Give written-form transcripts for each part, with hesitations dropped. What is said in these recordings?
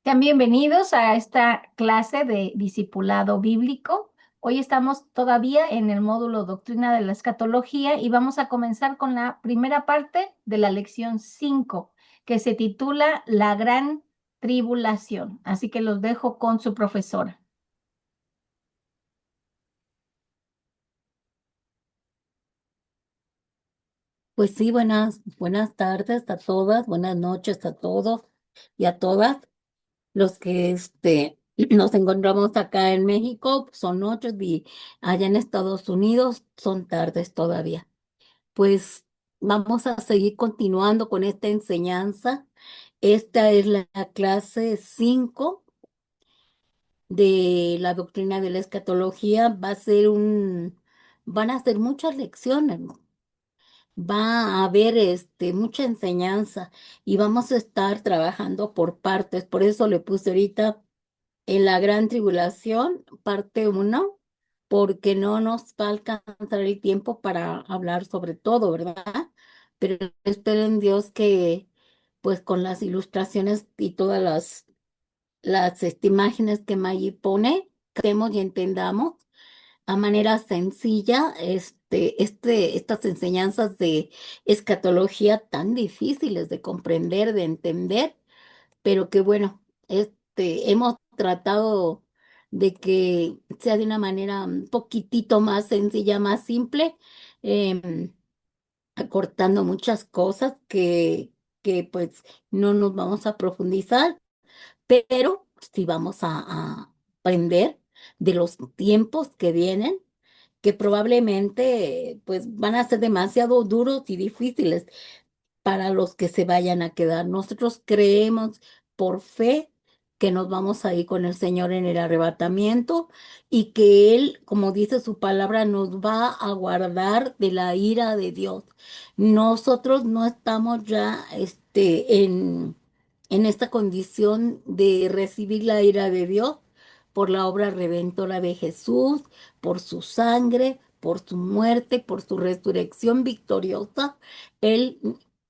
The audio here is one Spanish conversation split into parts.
Sean bienvenidos a esta clase de discipulado bíblico. Hoy estamos todavía en el módulo Doctrina de la Escatología y vamos a comenzar con la primera parte de la lección 5, que se titula La Gran Tribulación. Así que los dejo con su profesora. Pues sí, buenas tardes a todas, buenas noches a todos y a todas. Los que nos encontramos acá en México son noches y allá en Estados Unidos son tardes todavía. Pues vamos a seguir continuando con esta enseñanza. Esta es la clase 5 de la doctrina de la escatología. Van a ser muchas lecciones, ¿no? Va a haber mucha enseñanza y vamos a estar trabajando por partes. Por eso le puse ahorita en la gran tribulación, parte uno, porque no nos va a alcanzar el tiempo para hablar sobre todo, ¿verdad? Pero espero en Dios que, pues con las ilustraciones y todas las imágenes que Maggie pone, creemos y entendamos a manera sencilla estas enseñanzas de escatología tan difíciles de comprender, de entender, pero que bueno, hemos tratado de que sea de una manera un poquitito más sencilla, más simple, em, acortando muchas cosas que pues no nos vamos a profundizar, pero sí vamos a aprender de los tiempos que vienen, que probablemente pues van a ser demasiado duros y difíciles para los que se vayan a quedar. Nosotros creemos por fe que nos vamos a ir con el Señor en el arrebatamiento y que Él, como dice su palabra, nos va a guardar de la ira de Dios. Nosotros no estamos ya en esta condición de recibir la ira de Dios por la obra redentora de Jesús, por su sangre, por su muerte, por su resurrección victoriosa. Él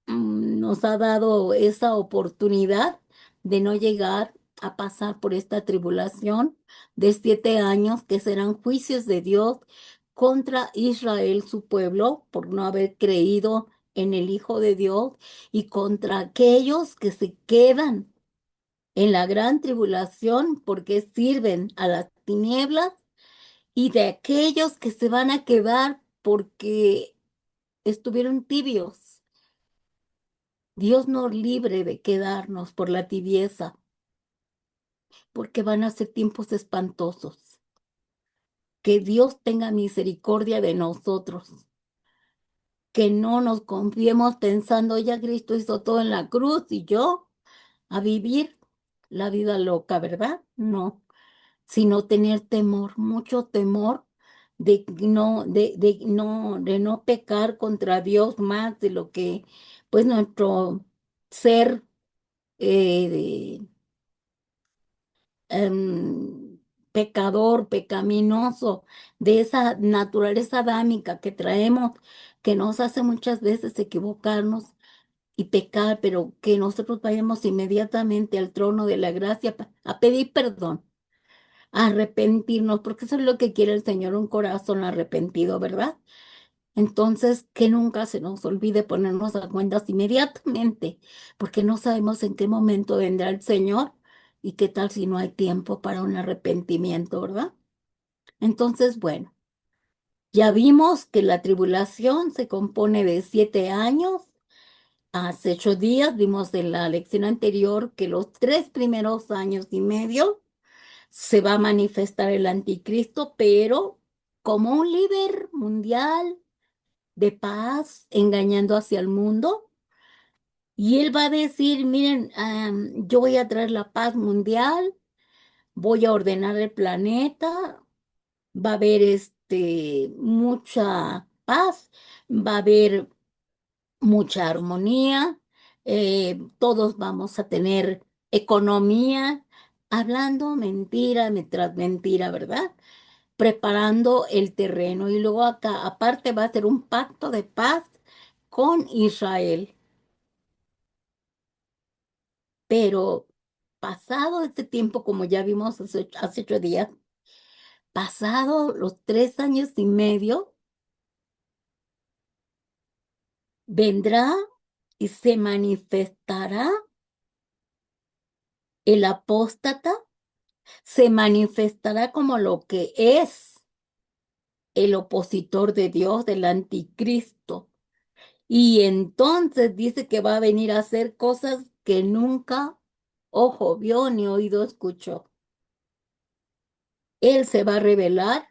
nos ha dado esa oportunidad de no llegar a pasar por esta tribulación de 7 años que serán juicios de Dios contra Israel, su pueblo, por no haber creído en el Hijo de Dios y contra aquellos que se quedan en la gran tribulación porque sirven a las tinieblas y de aquellos que se van a quedar porque estuvieron tibios. Dios nos libre de quedarnos por la tibieza, porque van a ser tiempos espantosos. Que Dios tenga misericordia de nosotros, que no nos confiemos pensando, ya Cristo hizo todo en la cruz y yo a vivir la vida loca, ¿verdad? No, sino tener temor, mucho temor de no pecar contra Dios más de lo que pues nuestro ser pecador, pecaminoso, de esa naturaleza adámica que traemos, que nos hace muchas veces equivocarnos y pecar, pero que nosotros vayamos inmediatamente al trono de la gracia a pedir perdón, a arrepentirnos, porque eso es lo que quiere el Señor, un corazón arrepentido, ¿verdad? Entonces, que nunca se nos olvide ponernos a cuentas inmediatamente, porque no sabemos en qué momento vendrá el Señor y qué tal si no hay tiempo para un arrepentimiento, ¿verdad? Entonces, bueno, ya vimos que la tribulación se compone de 7 años. Hace 8 días vimos en la lección anterior que los 3 primeros años y medio se va a manifestar el anticristo, pero como un líder mundial de paz, engañando hacia el mundo. Y él va a decir, miren, yo voy a traer la paz mundial, voy a ordenar el planeta, va a haber mucha paz, va a haber mucha armonía, todos vamos a tener economía, hablando mentira tras mentira, ¿verdad? Preparando el terreno. Y luego acá, aparte, va a ser un pacto de paz con Israel. Pero pasado este tiempo, como ya vimos hace 8 días, pasado los 3 años y medio, vendrá y se manifestará el apóstata, se manifestará como lo que es el opositor de Dios, del anticristo. Y entonces dice que va a venir a hacer cosas que nunca ojo vio ni oído escuchó. Él se va a revelar,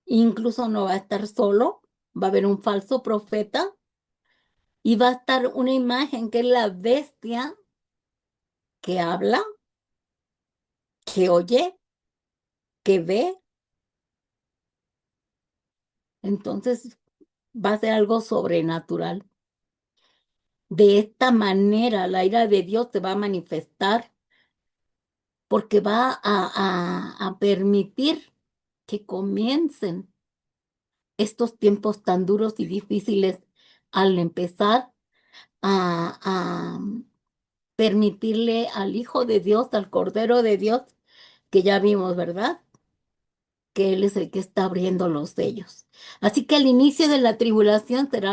incluso no va a estar solo, va a haber un falso profeta y va a estar una imagen que es la bestia que habla, que oye, que ve. Entonces va a ser algo sobrenatural. De esta manera la ira de Dios se va a manifestar porque va a permitir que comiencen estos tiempos tan duros y difíciles al empezar a permitirle al Hijo de Dios, al Cordero de Dios, que ya vimos, ¿verdad? Que Él es el que está abriendo los sellos. Así que el inicio de la tribulación será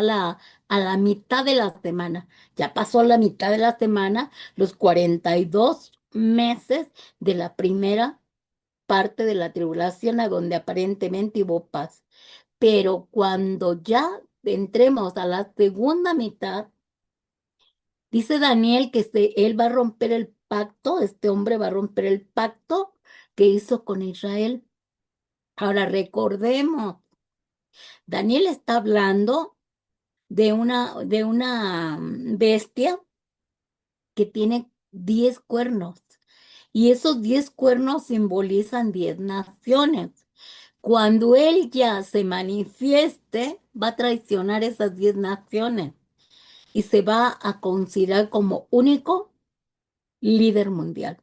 a la mitad de la semana. Ya pasó la mitad de la semana, los 42 meses de la primera parte de la tribulación, a donde aparentemente hubo paz. Pero cuando ya entremos a la segunda mitad, dice Daniel que él va a romper el pacto, este hombre va a romper el pacto que hizo con Israel. Ahora recordemos, Daniel está hablando de una bestia que tiene 10 cuernos y esos 10 cuernos simbolizan 10 naciones. Cuando él ya se manifieste, va a traicionar esas 10 naciones y se va a considerar como único líder mundial.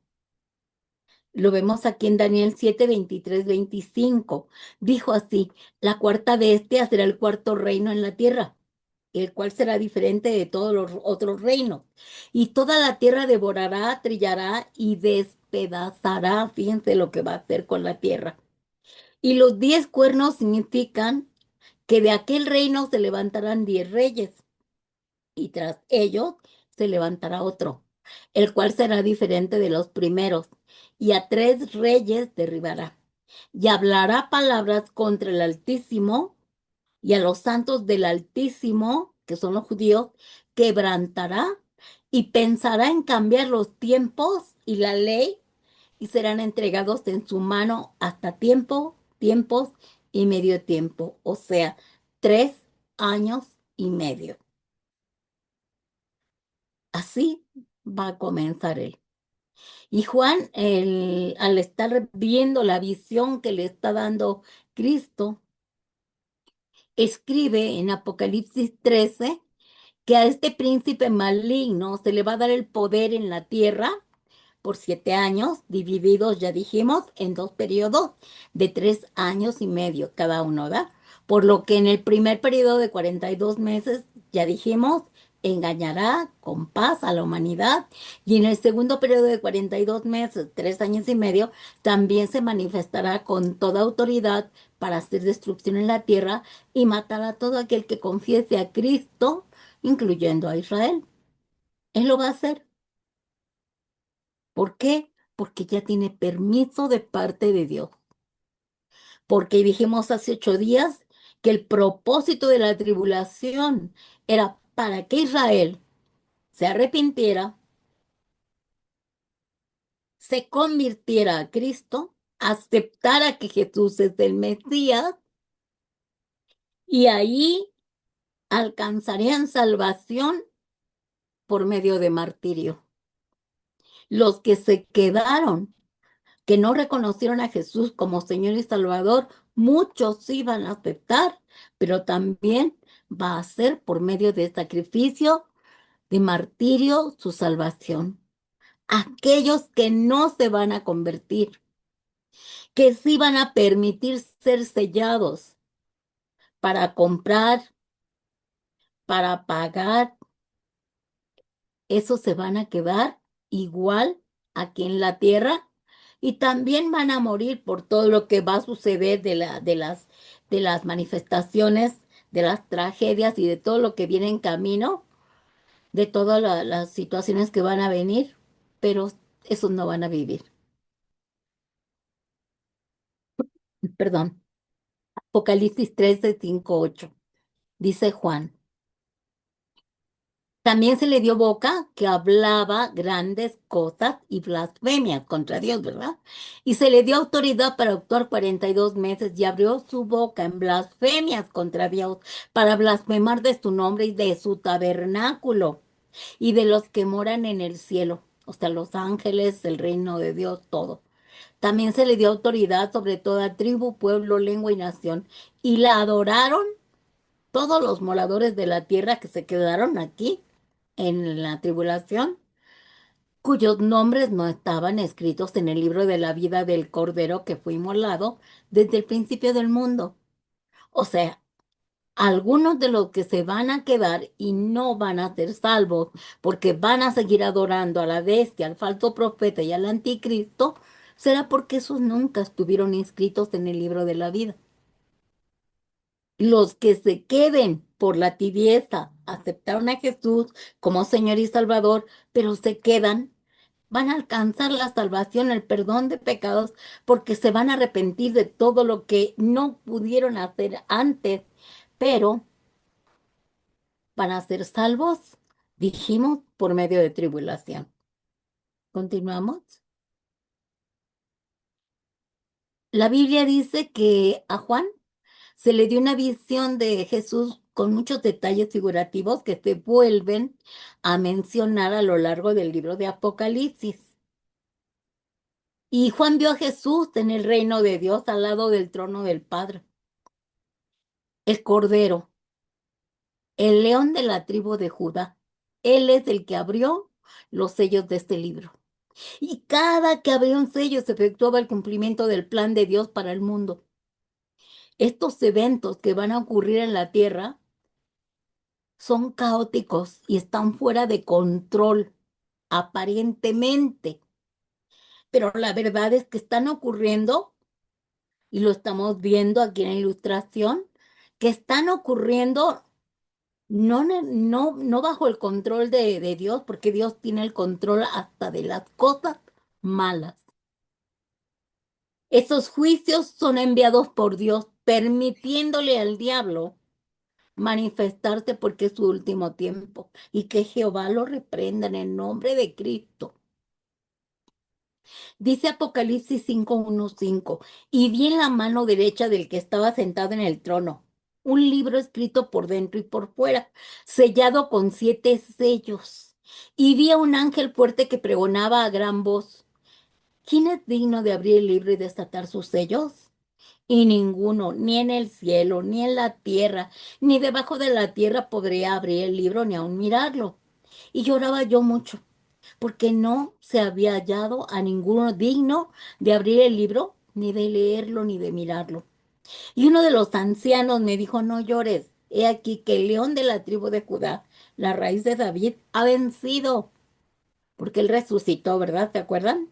Lo vemos aquí en Daniel 7, 23, 25. Dijo así: la cuarta bestia será el cuarto reino en la tierra, el cual será diferente de todos los otros reinos. Y toda la tierra devorará, trillará y despedazará. Fíjense lo que va a hacer con la tierra. Y los 10 cuernos significan que de aquel reino se levantarán 10 reyes y tras ellos se levantará otro, el cual será diferente de los primeros, y a 3 reyes derribará, y hablará palabras contra el Altísimo, y a los santos del Altísimo, que son los judíos, quebrantará, y pensará en cambiar los tiempos y la ley, y serán entregados en su mano hasta tiempos y medio tiempo, o sea, 3 años y medio. Así va a comenzar él. Y Juan, al estar viendo la visión que le está dando Cristo, escribe en Apocalipsis 13 que a este príncipe maligno se le va a dar el poder en la tierra por 7 años, divididos, ya dijimos, en 2 periodos de 3 años y medio cada uno, ¿verdad? Por lo que en el primer periodo de 42 meses, ya dijimos, engañará con paz a la humanidad. Y en el segundo periodo de 42 meses, 3 años y medio, también se manifestará con toda autoridad para hacer destrucción en la tierra y matar a todo aquel que confiese a Cristo, incluyendo a Israel. Él lo va a hacer. ¿Por qué? Porque ya tiene permiso de parte de Dios. Porque dijimos hace 8 días que el propósito de la tribulación era para que Israel se arrepintiera, se convirtiera a Cristo, aceptara que Jesús es el Mesías y ahí alcanzarían salvación por medio de martirio. Los que se quedaron, que no reconocieron a Jesús como Señor y Salvador, muchos sí van a aceptar, pero también va a ser por medio de sacrificio, de martirio, su salvación. Aquellos que no se van a convertir, que sí van a permitir ser sellados para comprar, para pagar, esos se van a quedar igual aquí en la tierra y también van a morir por todo lo que va a suceder de las manifestaciones, de las tragedias y de todo lo que viene en camino, de todas las situaciones que van a venir, pero esos no van a vivir. Perdón. Apocalipsis 13 5 8. Dice Juan. También se le dio boca que hablaba grandes cosas y blasfemias contra Dios, ¿verdad? Y se le dio autoridad para actuar 42 meses y abrió su boca en blasfemias contra Dios, para blasfemar de su nombre y de su tabernáculo y de los que moran en el cielo, o sea, los ángeles, el reino de Dios, todo. También se le dio autoridad sobre toda tribu, pueblo, lengua y nación, y la adoraron todos los moradores de la tierra que se quedaron aquí en la tribulación, cuyos nombres no estaban escritos en el libro de la vida del Cordero que fue inmolado desde el principio del mundo. O sea, algunos de los que se van a quedar y no van a ser salvos porque van a seguir adorando a la bestia, al falso profeta y al anticristo, será porque esos nunca estuvieron inscritos en el libro de la vida. Los que se queden por la tibieza, aceptaron a Jesús como Señor y Salvador, pero se quedan, van a alcanzar la salvación, el perdón de pecados, porque se van a arrepentir de todo lo que no pudieron hacer antes, pero van a ser salvos, dijimos, por medio de tribulación. Continuamos. La Biblia dice que a Juan se le dio una visión de Jesús con muchos detalles figurativos que se vuelven a mencionar a lo largo del libro de Apocalipsis. Y Juan vio a Jesús en el reino de Dios al lado del trono del Padre, el Cordero, el león de la tribu de Judá. Él es el que abrió los sellos de este libro. Y cada que abría un sello se efectuaba el cumplimiento del plan de Dios para el mundo. Estos eventos que van a ocurrir en la tierra son caóticos y están fuera de control, aparentemente, pero la verdad es que están ocurriendo, y lo estamos viendo aquí en la ilustración, que están ocurriendo no bajo el control de Dios, porque Dios tiene el control hasta de las cosas malas. Esos juicios son enviados por Dios, permitiéndole al diablo manifestarse porque es su último tiempo y que Jehová lo reprenda en el nombre de Cristo. Dice Apocalipsis 5:1-5, y vi en la mano derecha del que estaba sentado en el trono un libro escrito por dentro y por fuera, sellado con 7 sellos. Y vi a un ángel fuerte que pregonaba a gran voz, ¿quién es digno de abrir el libro y desatar sus sellos? Y ninguno, ni en el cielo, ni en la tierra, ni debajo de la tierra podría abrir el libro ni aun mirarlo. Y lloraba yo mucho, porque no se había hallado a ninguno digno de abrir el libro, ni de leerlo, ni de mirarlo. Y uno de los ancianos me dijo, no llores, he aquí que el león de la tribu de Judá, la raíz de David, ha vencido, porque él resucitó, ¿verdad? ¿Te acuerdan?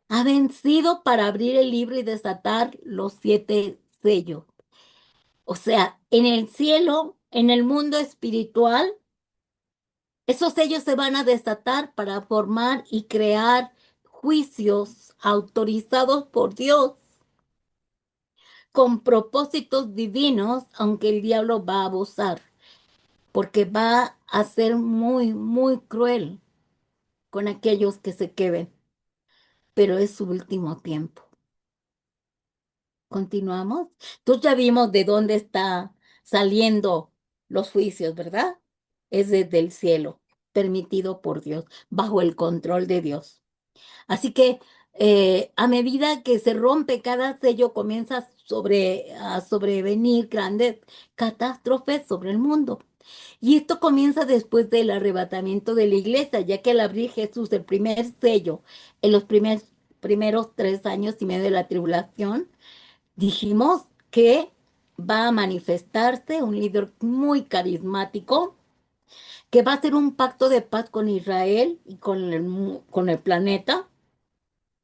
Ha vencido para abrir el libro y desatar los 7 sellos. O sea, en el cielo, en el mundo espiritual, esos sellos se van a desatar para formar y crear juicios autorizados por Dios con propósitos divinos, aunque el diablo va a abusar, porque va a ser muy, muy cruel con aquellos que se queden, pero es su último tiempo. Continuamos. Entonces ya vimos de dónde está saliendo los juicios, ¿verdad? Es desde el cielo, permitido por Dios, bajo el control de Dios. Así que a medida que se rompe cada sello, comienza a sobrevenir grandes catástrofes sobre el mundo. Y esto comienza después del arrebatamiento de la iglesia, ya que al abrir Jesús el primer sello en los primeros 3 años y medio de la tribulación, dijimos que va a manifestarse un líder muy carismático que va a hacer un pacto de paz con Israel y con el planeta,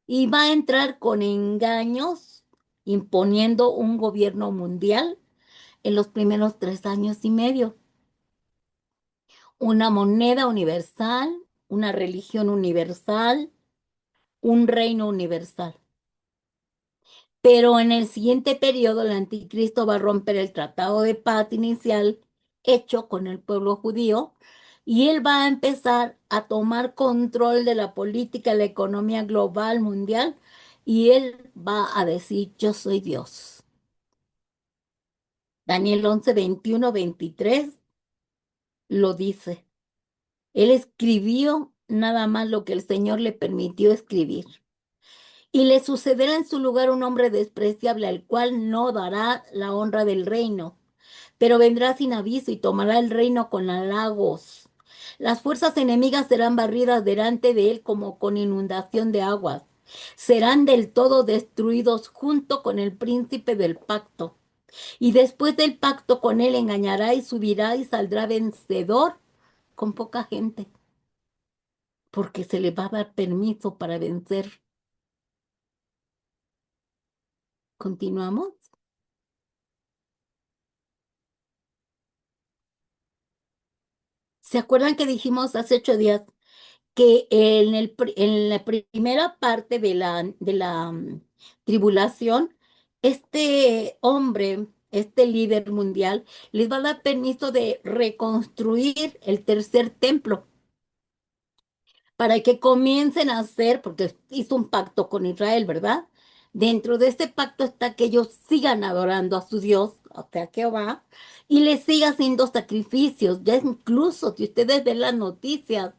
y va a entrar con engaños, imponiendo un gobierno mundial en los primeros 3 años y medio, una moneda universal, una religión universal, un reino universal. Pero en el siguiente periodo, el anticristo va a romper el tratado de paz inicial hecho con el pueblo judío, y él va a empezar a tomar control de la política, la economía global, mundial, y él va a decir, yo soy Dios. Daniel 11, 21, 23 lo dice. Él escribió nada más lo que el Señor le permitió escribir. Y le sucederá en su lugar un hombre despreciable al cual no dará la honra del reino, pero vendrá sin aviso y tomará el reino con halagos. Las fuerzas enemigas serán barridas delante de él como con inundación de aguas. Serán del todo destruidos junto con el príncipe del pacto. Y después del pacto con él engañará y subirá y saldrá vencedor con poca gente, porque se le va a dar permiso para vencer. ¿Continuamos? ¿Se acuerdan que dijimos hace 8 días que en la primera parte de la tribulación, este hombre, este líder mundial, les va a dar permiso de reconstruir el tercer templo para que comiencen a hacer, porque hizo un pacto con Israel, ¿verdad? Dentro de este pacto está que ellos sigan adorando a su Dios, o sea, Jehová, y le siga haciendo sacrificios. Ya incluso, si ustedes ven las noticias,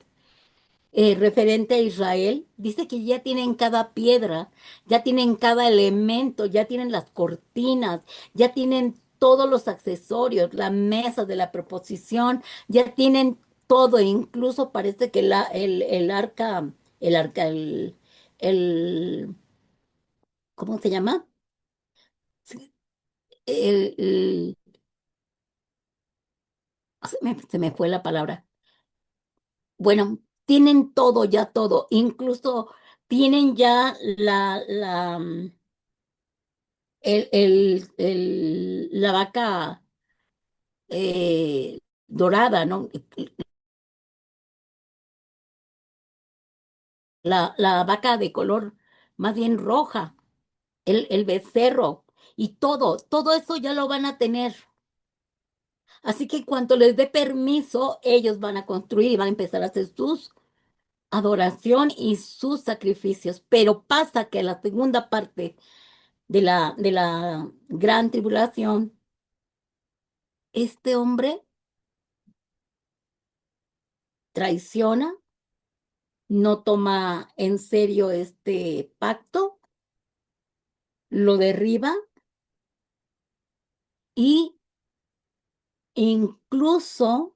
referente a Israel, dice que ya tienen cada piedra, ya tienen cada elemento, ya tienen las cortinas, ya tienen todos los accesorios, la mesa de la proposición, ya tienen todo, incluso parece que el arca, el, ¿cómo se llama? Sí, el- se me fue la palabra. Bueno, tienen todo, ya todo, incluso tienen ya la vaca dorada, ¿no? La vaca de color más bien roja, el becerro y todo eso ya lo van a tener. Así que en cuanto les dé permiso, ellos van a construir y van a empezar a hacer sus adoración y sus sacrificios. Pero pasa que la segunda parte de la gran tribulación, este hombre traiciona, no toma en serio este pacto, lo derriba y incluso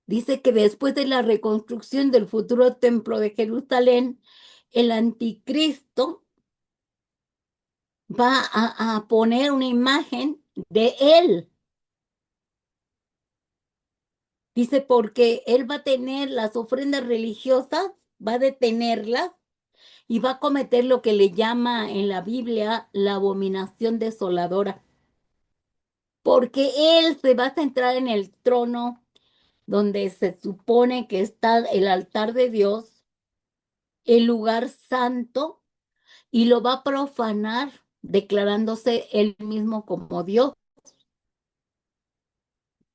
dice que después de la reconstrucción del futuro templo de Jerusalén, el anticristo va a poner una imagen de él. Dice, porque él va a tener las ofrendas religiosas, va a detenerlas y va a cometer lo que le llama en la Biblia la abominación desoladora, porque él se va a centrar en el trono donde se supone que está el altar de Dios, el lugar santo, y lo va a profanar, declarándose él mismo como Dios,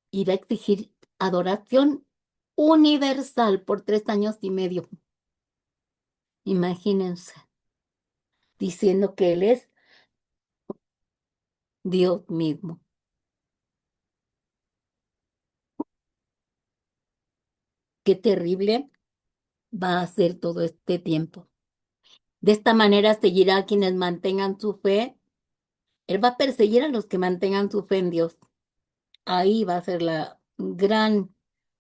y va a exigir adoración universal por 3 años y medio. Imagínense, diciendo que él es Dios mismo. Qué terrible va a ser todo este tiempo. De esta manera seguirá a quienes mantengan su fe. Él va a perseguir a los que mantengan su fe en Dios. Ahí va a ser la gran,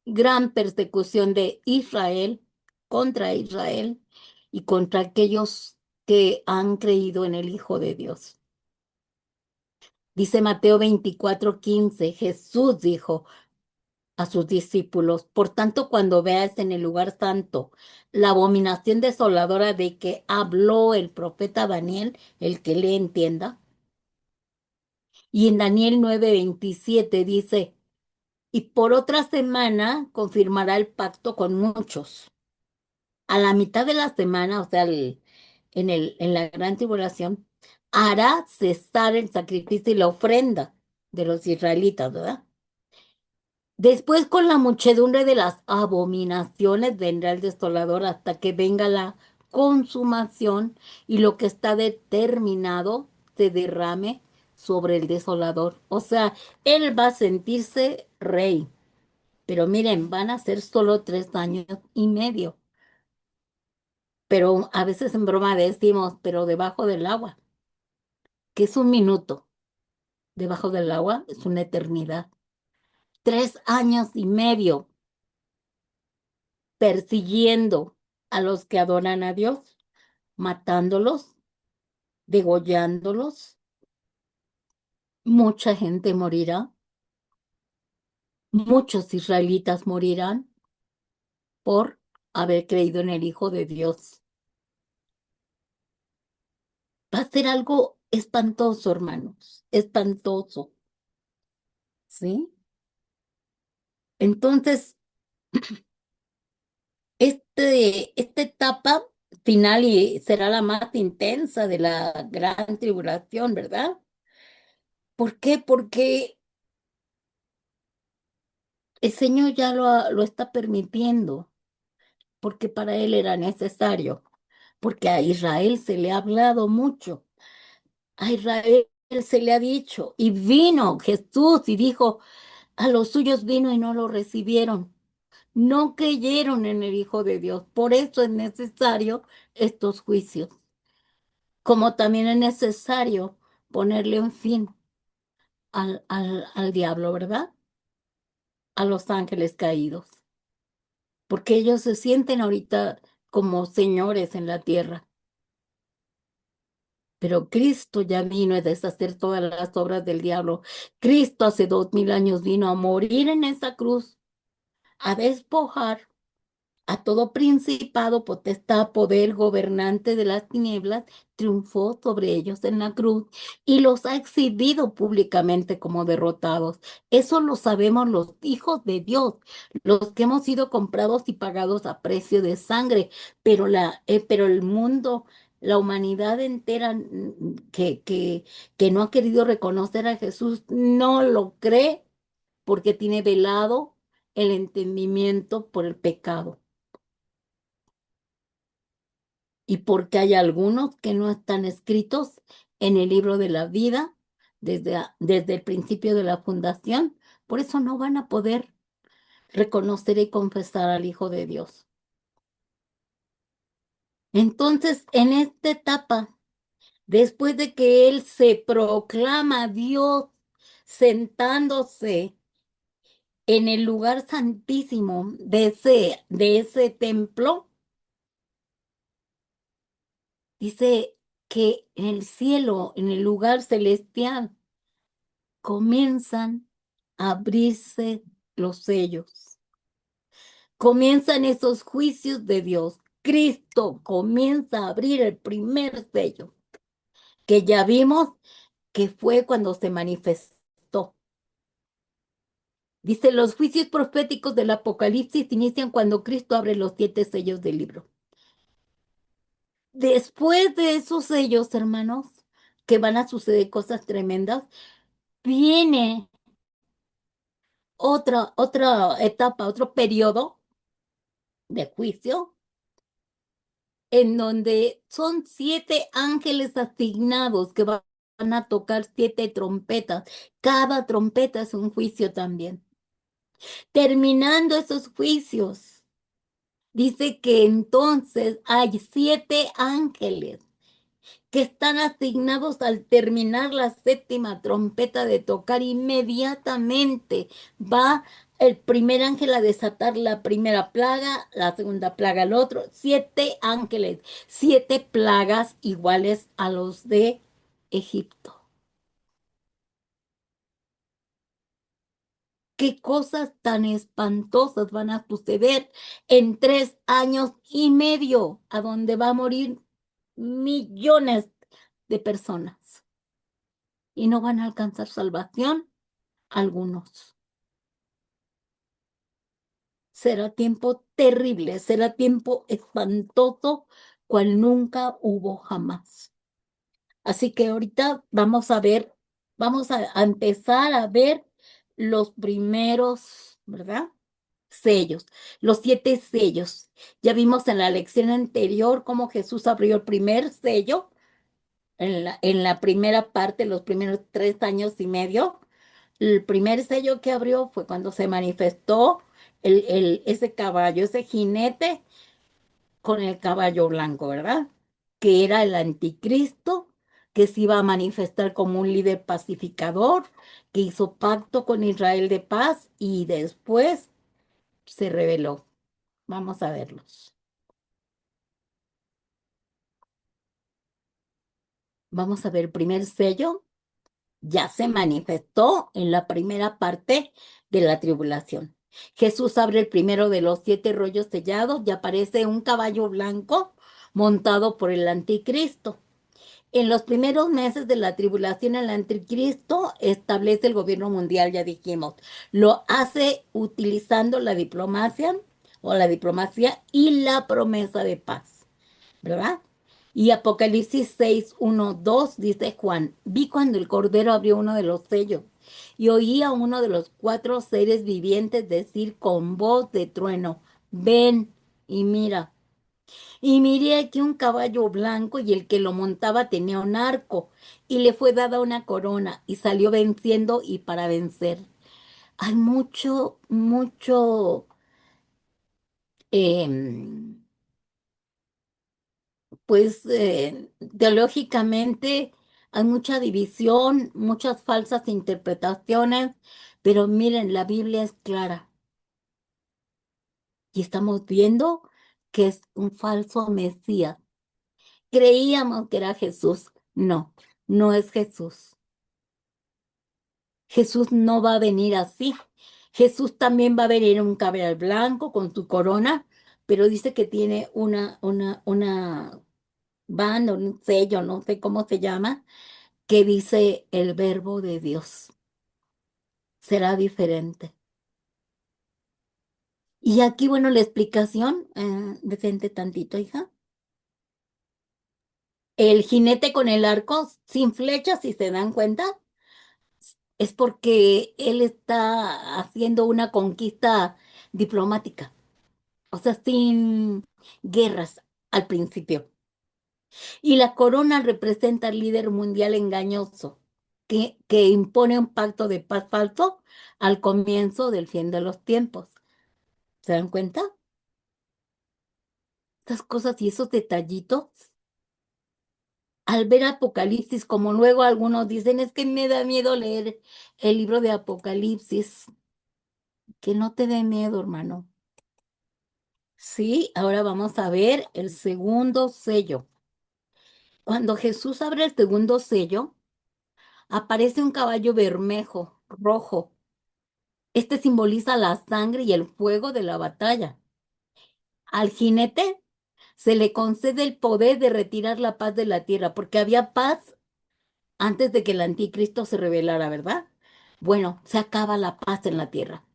gran persecución de Israel contra Israel y contra aquellos que han creído en el Hijo de Dios. Dice Mateo 24:15, Jesús dijo, a sus discípulos. Por tanto, cuando veas en el lugar santo la abominación desoladora de que habló el profeta Daniel, el que le entienda, y en Daniel 9:27 dice, y por otra semana confirmará el pacto con muchos. A la mitad de la semana, o sea, en la gran tribulación, hará cesar el sacrificio y la ofrenda de los israelitas, ¿verdad? Después con la muchedumbre de las abominaciones vendrá el desolador hasta que venga la consumación y lo que está determinado se derrame sobre el desolador. O sea, él va a sentirse rey. Pero miren, van a ser solo 3 años y medio. Pero a veces en broma decimos, pero debajo del agua, que es un minuto. Debajo del agua es una eternidad. 3 años y medio persiguiendo a los que adoran a Dios, matándolos, degollándolos. Mucha gente morirá, muchos israelitas morirán por haber creído en el Hijo de Dios. Va a ser algo espantoso, hermanos, espantoso, ¿sí? Entonces, esta etapa final y será la más intensa de la gran tribulación, ¿verdad? ¿Por qué? Porque el Señor ya lo está permitiendo, porque para Él era necesario, porque a Israel se le ha hablado mucho, a Israel se le ha dicho, y vino Jesús y dijo, a los suyos vino y no lo recibieron, no creyeron en el Hijo de Dios, por eso es necesario estos juicios, como también es necesario ponerle un fin al diablo, ¿verdad? A los ángeles caídos, porque ellos se sienten ahorita como señores en la tierra. Pero Cristo ya vino a deshacer todas las obras del diablo. Cristo hace 2000 años vino a morir en esa cruz, a despojar a todo principado, potestad, poder, gobernante de las tinieblas, triunfó sobre ellos en la cruz y los ha exhibido públicamente como derrotados. Eso lo sabemos los hijos de Dios, los que hemos sido comprados y pagados a precio de sangre, pero el mundo, la humanidad entera que no ha querido reconocer a Jesús, no lo cree porque tiene velado el entendimiento por el pecado. Y porque hay algunos que no están escritos en el libro de la vida desde el principio de la fundación, por eso no van a poder reconocer y confesar al Hijo de Dios. Entonces, en esta etapa, después de que Él se proclama Dios sentándose en el lugar santísimo de ese templo, dice que en el cielo, en el lugar celestial, comienzan a abrirse los sellos. Comienzan esos juicios de Dios. Cristo comienza a abrir el primer sello, que ya vimos que fue cuando se manifestó. Dice, los juicios proféticos del Apocalipsis inician cuando Cristo abre los 7 sellos del libro. Después de esos sellos, hermanos, que van a suceder cosas tremendas, viene otra etapa, otro periodo de juicio, en donde son 7 ángeles asignados que van a tocar 7 trompetas. Cada trompeta es un juicio también. Terminando esos juicios, dice que entonces hay 7 ángeles que están asignados al terminar la séptima trompeta de tocar inmediatamente. Va el primer ángel a desatar la primera plaga, la segunda plaga al otro. 7 ángeles, 7 plagas iguales a los de Egipto. ¿Qué cosas tan espantosas van a suceder en 3 años y medio, a donde va a morir millones de personas y no van a alcanzar salvación algunos? Será tiempo terrible, será tiempo espantoso, cual nunca hubo jamás. Así que ahorita vamos a ver, vamos a empezar a ver los primeros, ¿verdad? Sellos, los 7 sellos. Ya vimos en la lección anterior cómo Jesús abrió el primer sello en la primera parte, los primeros 3 años y medio. El primer sello que abrió fue cuando se manifestó ese caballo, ese jinete con el caballo blanco, ¿verdad? Que era el anticristo, que se iba a manifestar como un líder pacificador, que hizo pacto con Israel de paz y después se reveló. Vamos a verlos. Vamos a ver el primer sello. Ya se manifestó en la primera parte de la tribulación. Jesús abre el primero de los 7 rollos sellados y aparece un caballo blanco montado por el anticristo. En los primeros meses de la tribulación, el anticristo establece el gobierno mundial, ya dijimos. Lo hace utilizando la diplomacia y la promesa de paz, ¿verdad? Y Apocalipsis 6:1-2 dice Juan: vi cuando el Cordero abrió uno de los sellos y oí a uno de los 4 seres vivientes decir con voz de trueno: ven y mira. Y miré aquí un caballo blanco y el que lo montaba tenía un arco y le fue dada una corona y salió venciendo y para vencer. Hay mucho, mucho, em, pues teológicamente hay mucha división, muchas falsas interpretaciones, pero miren, la Biblia es clara y estamos viendo que es un falso Mesías. Creíamos que era Jesús. No, no es Jesús. Jesús no va a venir así. Jesús también va a venir en un caballo blanco con su corona, pero dice que tiene una banda, un sello, no sé cómo se llama, que dice el verbo de Dios. Será diferente. Y aquí, bueno, la explicación, detente tantito, hija. El jinete con el arco sin flechas, si se dan cuenta, es porque él está haciendo una conquista diplomática, o sea, sin guerras al principio. Y la corona representa al líder mundial engañoso que impone un pacto de paz falso al comienzo del fin de los tiempos. ¿Se dan cuenta? Estas cosas y esos detallitos. Al ver Apocalipsis, como luego algunos dicen, es que me da miedo leer el libro de Apocalipsis. Que no te dé miedo, hermano. Sí, ahora vamos a ver el segundo sello. Cuando Jesús abre el segundo sello, aparece un caballo bermejo, rojo. Este simboliza la sangre y el fuego de la batalla. Al jinete se le concede el poder de retirar la paz de la tierra, porque había paz antes de que el anticristo se revelara, ¿verdad? Bueno, se acaba la paz en la tierra.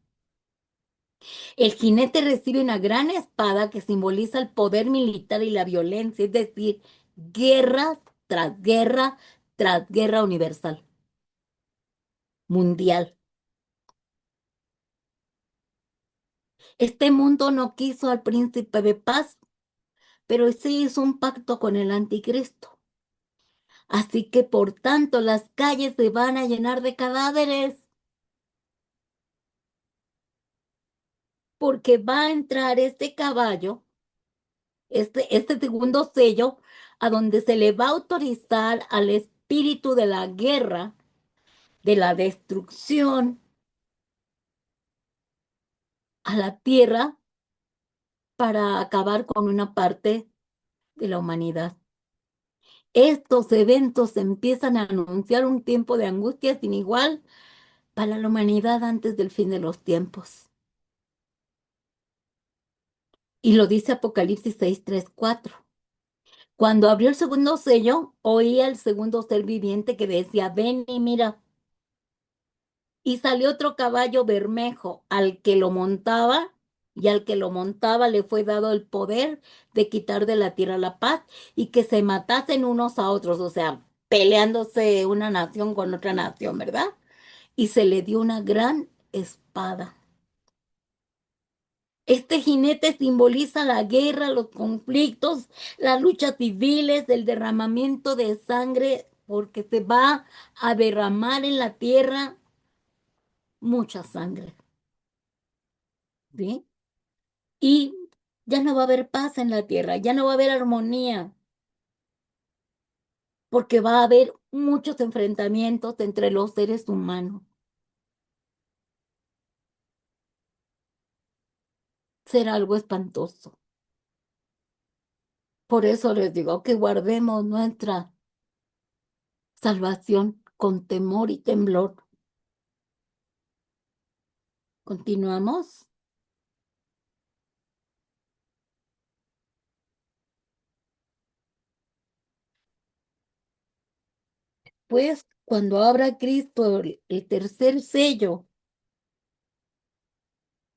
El jinete recibe una gran espada que simboliza el poder militar y la violencia, es decir, guerra tras guerra universal, mundial. Este mundo no quiso al príncipe de paz, pero sí hizo un pacto con el anticristo. Así que por tanto las calles se van a llenar de cadáveres, porque va a entrar este caballo, este segundo sello, a donde se le va a autorizar al espíritu de la guerra, de la destrucción a la tierra para acabar con una parte de la humanidad. Estos eventos empiezan a anunciar un tiempo de angustia sin igual para la humanidad antes del fin de los tiempos. Y lo dice Apocalipsis 6, 3, 4. Cuando abrió el segundo sello, oía el segundo ser viviente que decía, ven y mira. Y salió otro caballo bermejo, al que lo montaba, y al que lo montaba le fue dado el poder de quitar de la tierra la paz y que se matasen unos a otros, o sea, peleándose una nación con otra nación, ¿verdad? Y se le dio una gran espada. Este jinete simboliza la guerra, los conflictos, las luchas civiles, el derramamiento de sangre, porque se va a derramar en la tierra mucha sangre, ¿sí? Y ya no va a haber paz en la tierra, ya no va a haber armonía, porque va a haber muchos enfrentamientos entre los seres humanos. Será algo espantoso. Por eso les digo que guardemos nuestra salvación con temor y temblor. Continuamos. Pues cuando abra Cristo el tercer sello,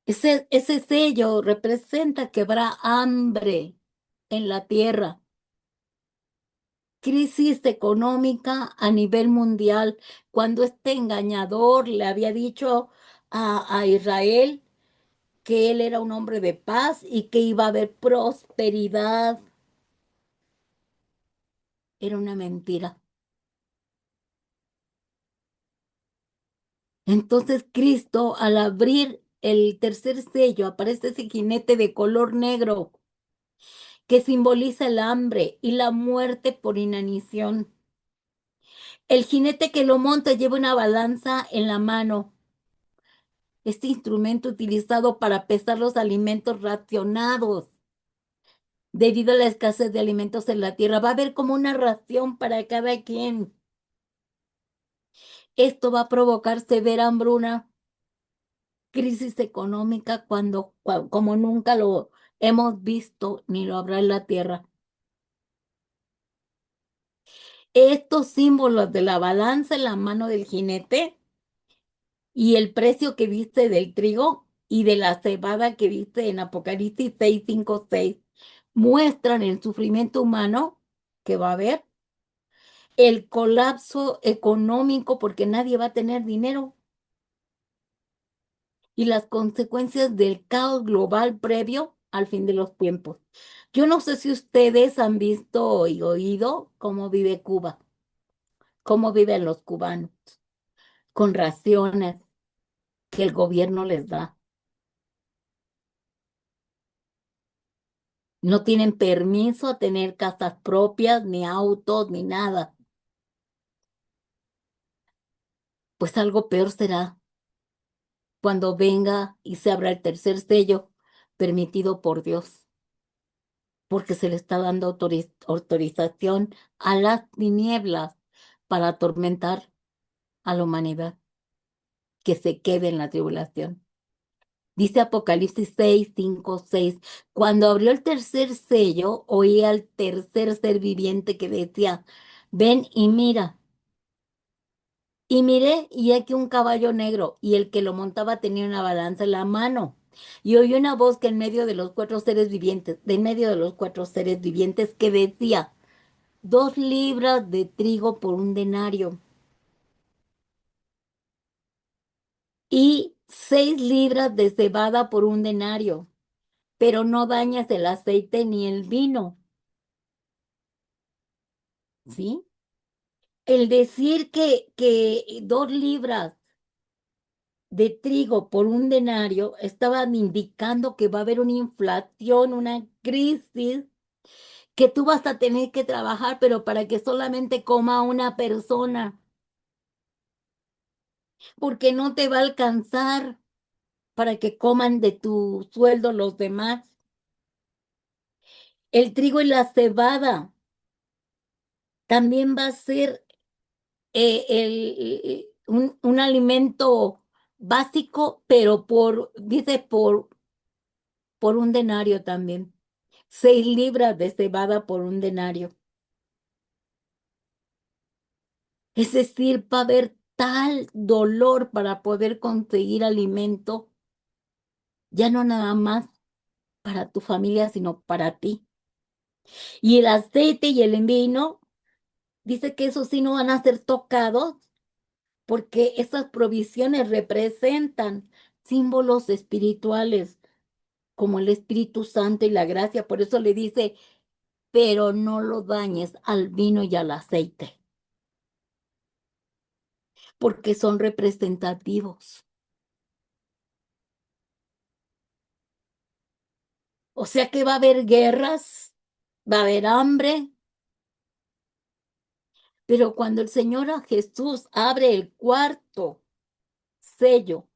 ese sello representa que habrá hambre en la tierra, crisis económica a nivel mundial, cuando este engañador le había dicho a Israel que él era un hombre de paz y que iba a haber prosperidad. Era una mentira. Entonces Cristo, al abrir el tercer sello, aparece ese jinete de color negro que simboliza el hambre y la muerte por inanición. El jinete que lo monta lleva una balanza en la mano, este instrumento utilizado para pesar los alimentos racionados. Debido a la escasez de alimentos en la tierra, va a haber como una ración para cada quien. Esto va a provocar severa hambruna, crisis económica como nunca lo hemos visto ni lo habrá en la tierra. Estos símbolos de la balanza en la mano del jinete y el precio que viste del trigo y de la cebada que viste en Apocalipsis 6, 5, 6 muestran el sufrimiento humano que va a haber, el colapso económico porque nadie va a tener dinero y las consecuencias del caos global previo al fin de los tiempos. Yo no sé si ustedes han visto y oído cómo vive Cuba, cómo viven los cubanos, con raciones que el gobierno les da. No tienen permiso a tener casas propias, ni autos, ni nada. Pues algo peor será cuando venga y se abra el tercer sello permitido por Dios, porque se le está dando autorización a las tinieblas para atormentar a la humanidad, que se quede en la tribulación. Dice Apocalipsis 6, 5, 6. Cuando abrió el tercer sello, oí al tercer ser viviente que decía, ven y mira. Y miré, y aquí un caballo negro, y el que lo montaba tenía una balanza en la mano. Y oí una voz que en medio de los cuatro seres vivientes, de en medio de los cuatro seres vivientes, que decía, 2 libras de trigo por un denario, y 6 libras de cebada por un denario, pero no dañas el aceite ni el vino, ¿sí? El decir que 2 libras de trigo por un denario estaban indicando que va a haber una inflación, una crisis, que tú vas a tener que trabajar, pero para que solamente coma una persona, porque no te va a alcanzar para que coman de tu sueldo los demás. El trigo y la cebada también va a ser un alimento básico, pero dice por un denario también. 6 libras de cebada por un denario. Es decir, va a haber tal dolor para poder conseguir alimento, ya no nada más para tu familia, sino para ti. Y el aceite y el vino, dice que esos sí no van a ser tocados porque esas provisiones representan símbolos espirituales como el Espíritu Santo y la gracia. Por eso le dice, pero no lo dañes al vino y al aceite, porque son representativos. O sea que va a haber guerras, va a haber hambre, pero cuando el Señor a Jesús abre el cuarto sello,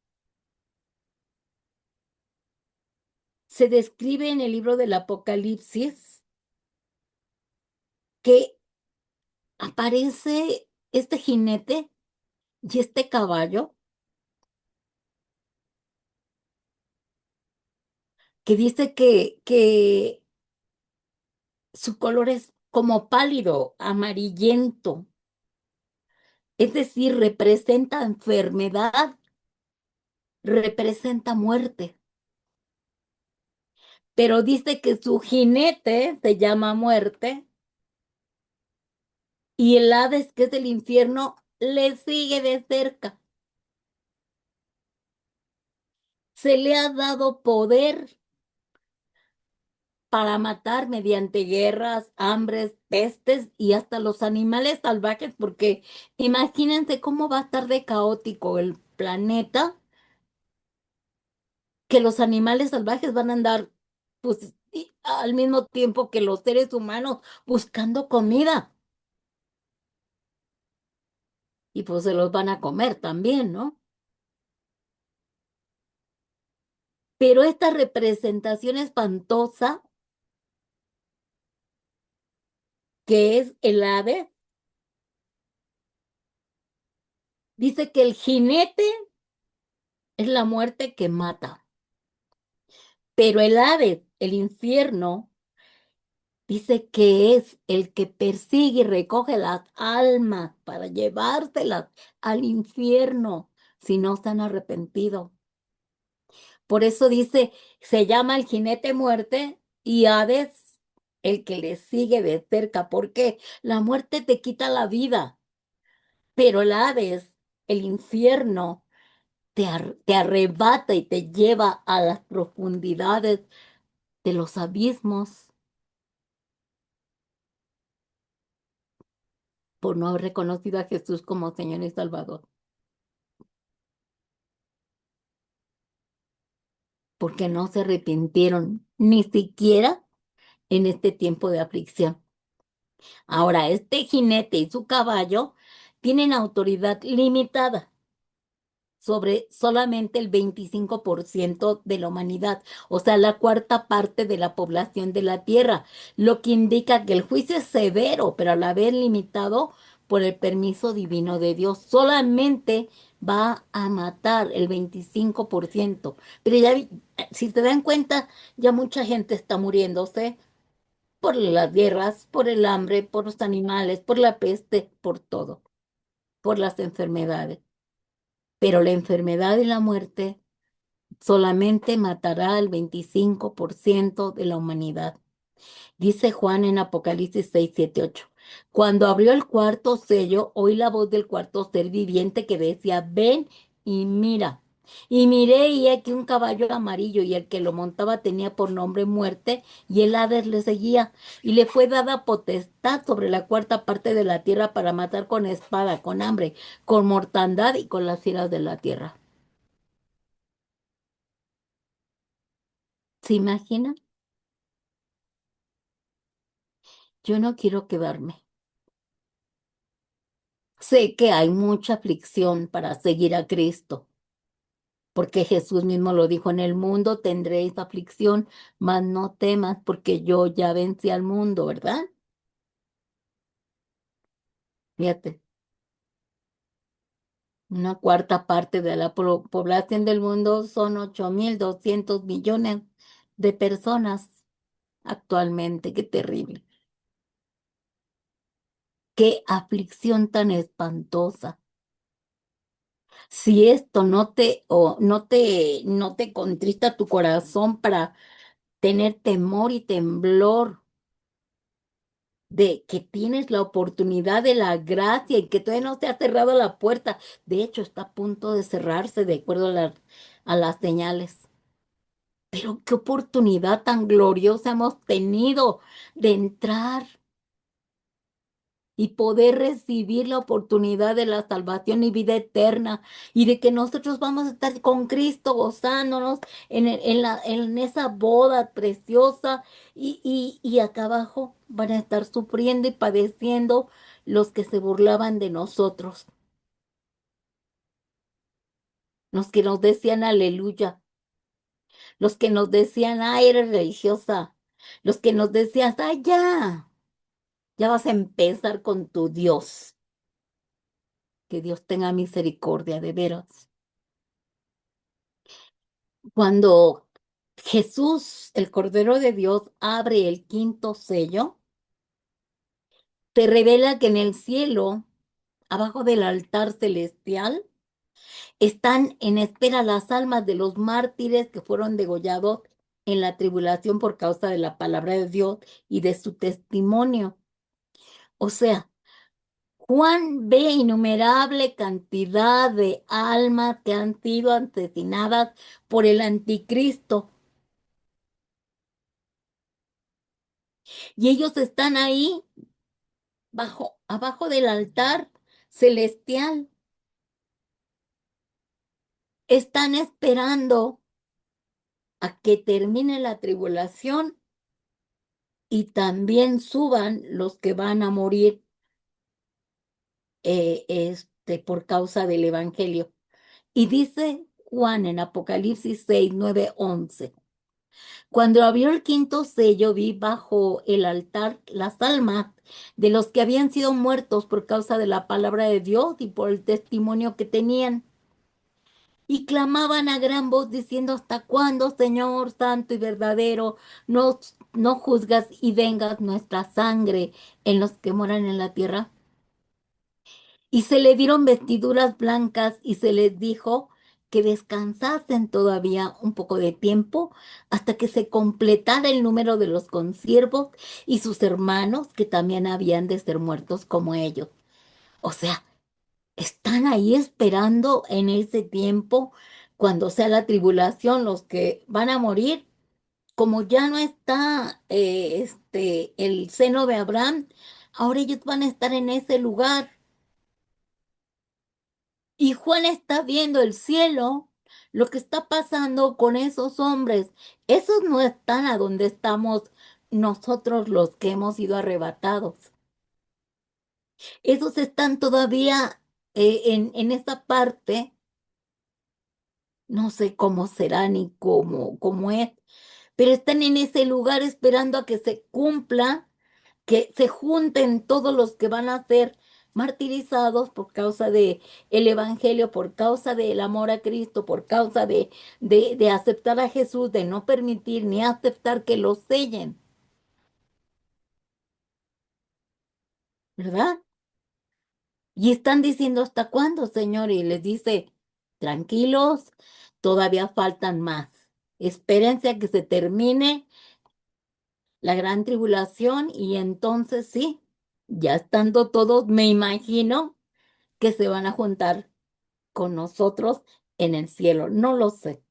se describe en el libro del Apocalipsis que aparece este jinete y este caballo que dice que su color es como pálido, amarillento, es decir, representa enfermedad, representa muerte, pero dice que su jinete se llama muerte y el Hades, que es el infierno, le sigue de cerca. Se le ha dado poder para matar mediante guerras, hambres, pestes y hasta los animales salvajes, porque imagínense cómo va a estar de caótico el planeta, que los animales salvajes van a andar, pues, al mismo tiempo que los seres humanos buscando comida y pues se los van a comer también, ¿no? Pero esta representación espantosa que es el ave, dice que el jinete es la muerte que mata, pero el ave, el infierno, dice que es el que persigue y recoge las almas para llevárselas al infierno si no se han arrepentido. Por eso dice, se llama el jinete muerte y Hades el que le sigue de cerca, porque la muerte te quita la vida, pero el Hades, el infierno, te arrebata y te lleva a las profundidades de los abismos por no haber reconocido a Jesús como Señor y Salvador, porque no se arrepintieron ni siquiera en este tiempo de aflicción. Ahora, este jinete y su caballo tienen autoridad limitada sobre solamente el 25% de la humanidad, o sea, la cuarta parte de la población de la Tierra, lo que indica que el juicio es severo, pero a la vez limitado por el permiso divino de Dios. Solamente va a matar el 25%. Pero ya, si se dan cuenta, ya mucha gente está muriéndose por las guerras, por el hambre, por los animales, por la peste, por todo, por las enfermedades. Pero la enfermedad y la muerte solamente matará al 25% de la humanidad. Dice Juan en Apocalipsis 6, 7, 8. Cuando abrió el cuarto sello, oí la voz del cuarto ser viviente que decía, ven y mira. Y miré y aquí un caballo amarillo y el que lo montaba tenía por nombre muerte y el Hades le seguía y le fue dada potestad sobre la cuarta parte de la tierra para matar con espada, con hambre, con mortandad y con las fieras de la tierra. ¿Se imagina? Yo no quiero quedarme. Sé que hay mucha aflicción para seguir a Cristo, porque Jesús mismo lo dijo, en el mundo tendréis aflicción, mas no temas, porque yo ya vencí al mundo, ¿verdad? Fíjate, Una cuarta parte de la población del mundo son 8.200 millones de personas actualmente. Qué terrible. Qué aflicción tan espantosa. Si esto no te contrista tu corazón para tener temor y temblor de que tienes la oportunidad de la gracia y que todavía no se ha cerrado la puerta. De hecho, está a punto de cerrarse de acuerdo a las señales. Pero qué oportunidad tan gloriosa hemos tenido de entrar y poder recibir la oportunidad de la salvación y vida eterna y de que nosotros vamos a estar con Cristo gozándonos en esa boda preciosa y acá abajo van a estar sufriendo y padeciendo los que se burlaban de nosotros, los que nos decían aleluya, los que nos decían, ay, eres religiosa, los que nos decían, ay, ya vas a empezar con tu Dios. Que Dios tenga misericordia, de veras. Cuando Jesús, el Cordero de Dios, abre el quinto sello, te revela que en el cielo, abajo del altar celestial, están en espera las almas de los mártires que fueron degollados en la tribulación por causa de la palabra de Dios y de su testimonio. O sea, Juan ve innumerable cantidad de almas que han sido asesinadas por el anticristo. Y ellos están ahí, abajo del altar celestial. Están esperando a que termine la tribulación y también suban los que van a morir por causa del Evangelio. Y dice Juan en Apocalipsis 6, 9, 11. Cuando abrió el quinto sello, vi bajo el altar las almas de los que habían sido muertos por causa de la palabra de Dios y por el testimonio que tenían. Y clamaban a gran voz diciendo, ¿hasta cuándo, Señor santo y verdadero, no juzgas y vengas nuestra sangre en los que moran en la tierra? Y se le dieron vestiduras blancas y se les dijo que descansasen todavía un poco de tiempo hasta que se completara el número de los consiervos y sus hermanos que también habían de ser muertos como ellos. O sea, están ahí esperando en ese tiempo, cuando sea la tribulación, los que van a morir, como ya no está el seno de Abraham, ahora ellos van a estar en ese lugar. Y Juan está viendo el cielo, lo que está pasando con esos hombres. Esos no están a donde estamos nosotros los que hemos sido arrebatados. Esos están todavía en esa parte. No sé cómo será ni cómo es, pero están en ese lugar esperando a que se cumpla, que se junten todos los que van a ser martirizados por causa de el evangelio, por causa del amor a Cristo, por causa de aceptar a Jesús, de no permitir ni aceptar que los sellen, ¿verdad? Y están diciendo, ¿hasta cuándo, Señor? Y les dice, tranquilos, todavía faltan más. Espérense a que se termine la gran tribulación y entonces sí, ya estando todos, me imagino que se van a juntar con nosotros en el cielo, no lo sé.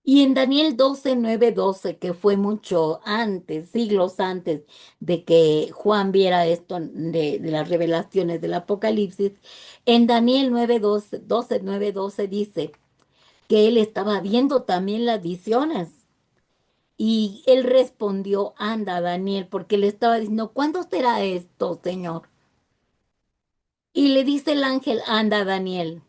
Y en Daniel 12, 9, 12, que fue mucho antes, siglos antes de que Juan viera esto de las revelaciones del Apocalipsis, en Daniel 9, 12, 9, 12 dice que él estaba viendo también las visiones. Y él respondió, anda, Daniel, porque le estaba diciendo, ¿cuándo será esto, Señor? Y le dice el ángel, anda, Daniel,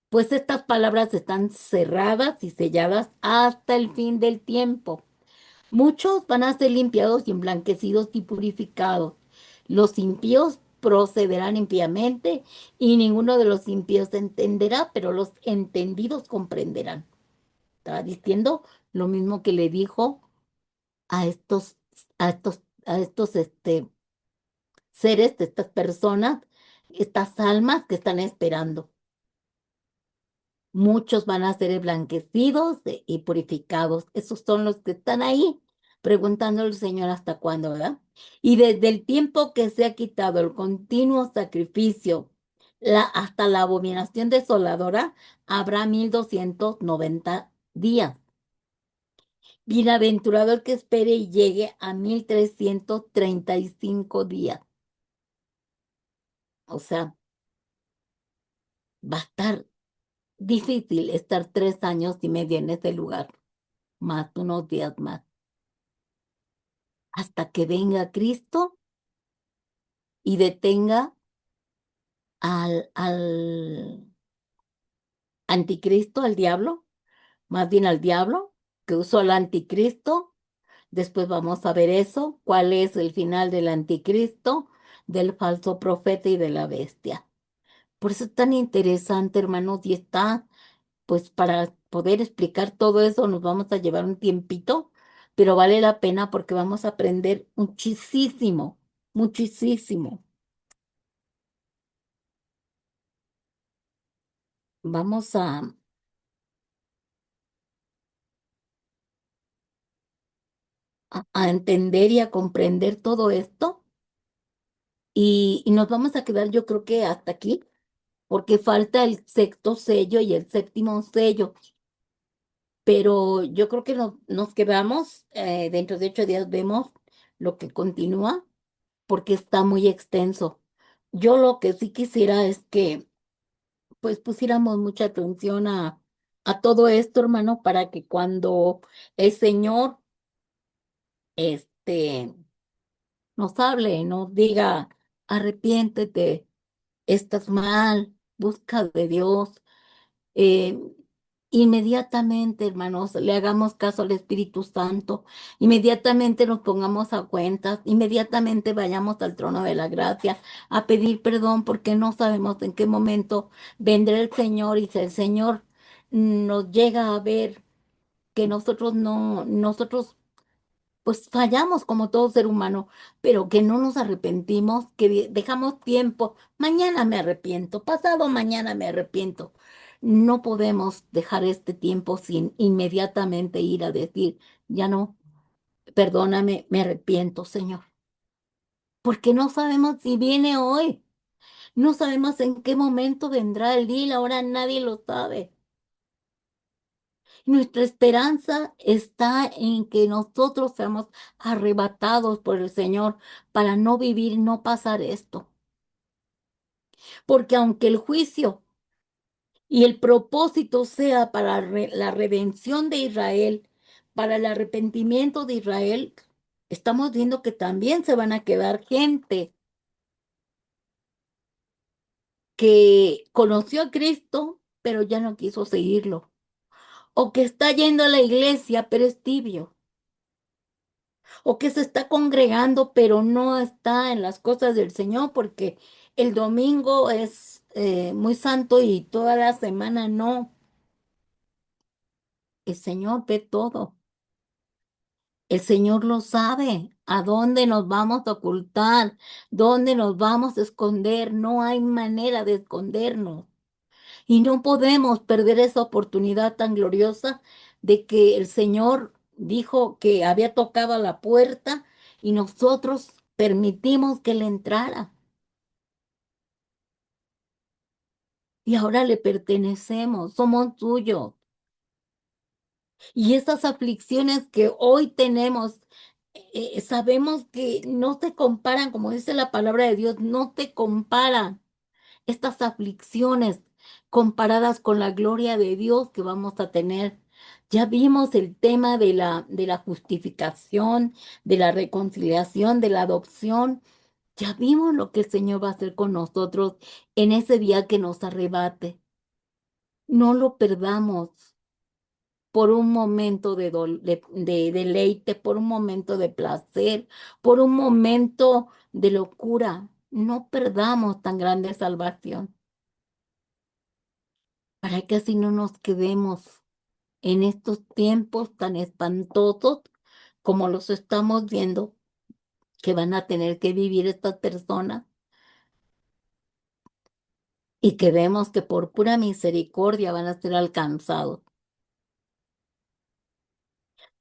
pues estas palabras están cerradas y selladas hasta el fin del tiempo. Muchos van a ser limpiados y emblanquecidos y purificados. Los impíos procederán impíamente y ninguno de los impíos entenderá, pero los entendidos comprenderán. Estaba diciendo lo mismo que le dijo a estos seres, estas personas, estas almas que están esperando. Muchos van a ser emblanquecidos y purificados. Esos son los que están ahí preguntándole al Señor hasta cuándo, ¿verdad? Y desde el tiempo que se ha quitado el continuo sacrificio hasta la abominación desoladora, habrá 1290 días. Bienaventurado el que espere y llegue a 1335 días. O sea, va a estar difícil estar 3 años y medio en ese lugar, más unos días más, hasta que venga Cristo y detenga al anticristo, al diablo, más bien al diablo, que usó al anticristo. Después vamos a ver eso, cuál es el final del anticristo, del falso profeta y de la bestia. Por eso es tan interesante, hermanos, y está, pues para poder explicar todo eso nos vamos a llevar un tiempito, pero vale la pena porque vamos a aprender muchísimo, muchísimo. Vamos a entender y a comprender todo esto y nos vamos a quedar, yo creo que hasta aquí, porque falta el sexto sello y el séptimo sello, pero yo creo que nos quedamos, dentro de 8 días vemos lo que continúa, porque está muy extenso. Yo lo que sí quisiera es que pues pusiéramos mucha atención a todo esto, hermano, para que cuando el Señor este, nos hable, nos diga, arrepiéntete, estás mal, busca de Dios. eh, Inmediatamente, hermanos, le hagamos caso al Espíritu Santo, inmediatamente nos pongamos a cuentas, inmediatamente vayamos al trono de la gracia a pedir perdón porque no sabemos en qué momento vendrá el Señor y si el Señor nos llega a ver que nosotros pues fallamos como todo ser humano, pero que no nos arrepentimos, que dejamos tiempo. Mañana me arrepiento, pasado mañana me arrepiento. No podemos dejar este tiempo sin inmediatamente ir a decir, ya no, perdóname, me arrepiento, Señor. Porque no sabemos si viene hoy, no sabemos en qué momento vendrá el día y la hora, nadie lo sabe. Nuestra esperanza está en que nosotros seamos arrebatados por el Señor para no vivir, no pasar esto. Porque aunque el juicio y el propósito sea para la redención de Israel, para el arrepentimiento de Israel, estamos viendo que también se van a quedar gente que conoció a Cristo, pero ya no quiso seguirlo. O que está yendo a la iglesia, pero es tibio. O que se está congregando, pero no está en las cosas del Señor, porque el domingo es muy santo y toda la semana no. El Señor ve todo. El Señor lo sabe. ¿A dónde nos vamos a ocultar? ¿Dónde nos vamos a esconder? No hay manera de escondernos. Y no podemos perder esa oportunidad tan gloriosa de que el Señor dijo que había tocado a la puerta y nosotros permitimos que Él entrara. Y ahora le pertenecemos, somos suyos. Y esas aflicciones que hoy tenemos, sabemos que no se comparan, como dice la palabra de Dios, no te comparan estas aflicciones comparadas con la gloria de Dios que vamos a tener. Ya vimos el tema de la justificación, de la reconciliación, de la adopción. Ya vimos lo que el Señor va a hacer con nosotros en ese día que nos arrebate. No lo perdamos por un momento de deleite, por un momento de placer, por un momento de locura. no perdamos tan grande salvación, para que así no nos quedemos en estos tiempos tan espantosos como los estamos viendo que van a tener que vivir estas personas y que vemos que por pura misericordia van a ser alcanzados.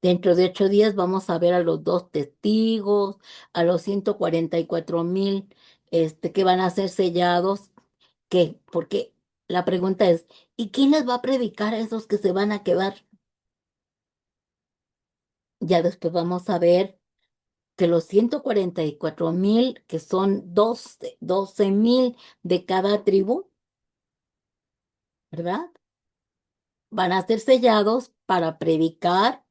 Dentro de 8 días vamos a ver a los dos testigos, a los 144,000 que van a ser sellados, que, porque la pregunta es, ¿y quién les va a predicar a esos que se van a quedar? Ya después vamos a ver que los 144,000, que son 12,000 de cada tribu, ¿verdad? Van a ser sellados para predicar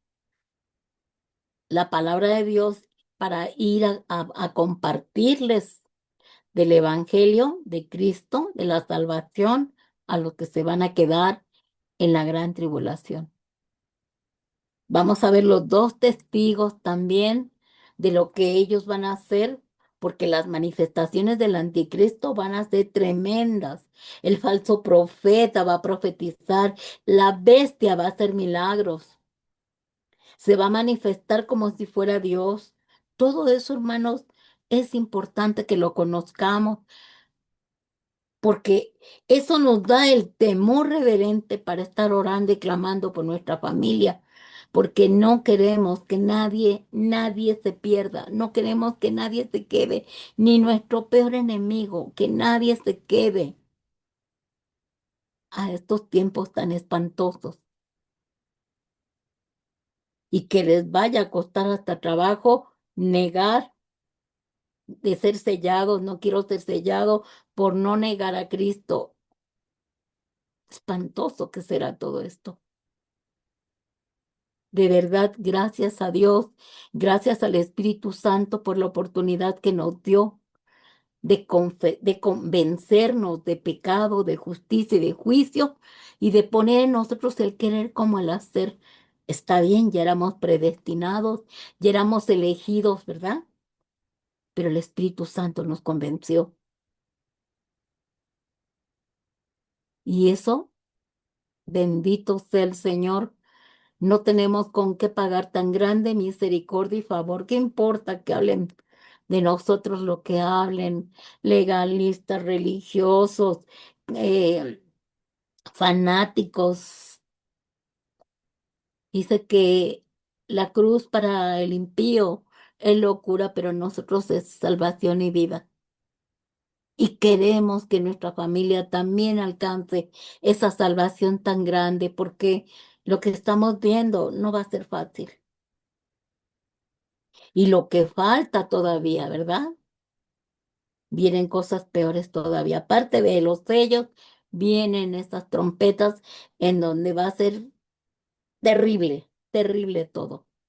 la palabra de Dios, para ir a compartirles del Evangelio de Cristo, de la salvación, a los que se van a quedar en la gran tribulación. Vamos a ver los dos testigos también de lo que ellos van a hacer, porque las manifestaciones del anticristo van a ser tremendas. El falso profeta va a profetizar, la bestia va a hacer milagros, se va a manifestar como si fuera Dios. Todo eso, hermanos, es importante que lo conozcamos, porque eso nos da el temor reverente para estar orando y clamando por nuestra familia, porque no queremos que nadie se pierda, no queremos que nadie se quede, ni nuestro peor enemigo, que nadie se quede a estos tiempos tan espantosos y que les vaya a costar hasta trabajo negar de ser sellados, no quiero ser sellado por no negar a Cristo. Espantoso que será todo esto. De verdad, gracias a Dios, gracias al Espíritu Santo por la oportunidad que nos dio de convencernos de pecado, de justicia y de juicio, y de poner en nosotros el querer como el hacer. Está bien, ya éramos predestinados, ya éramos elegidos, ¿verdad? Pero el Espíritu Santo nos convenció. Y eso, bendito sea el Señor. No tenemos con qué pagar tan grande misericordia y favor. ¿Qué importa que hablen de nosotros lo que hablen? Legalistas, religiosos, eh, fanáticos. Dice que la cruz para el impío es locura, pero nosotros es salvación y vida. Y queremos que nuestra familia también alcance esa salvación tan grande, porque lo que estamos viendo no va a ser fácil. Y lo que falta todavía, ¿verdad? Vienen cosas peores todavía. Aparte de los sellos, vienen estas trompetas en donde va a ser terrible, terrible todo.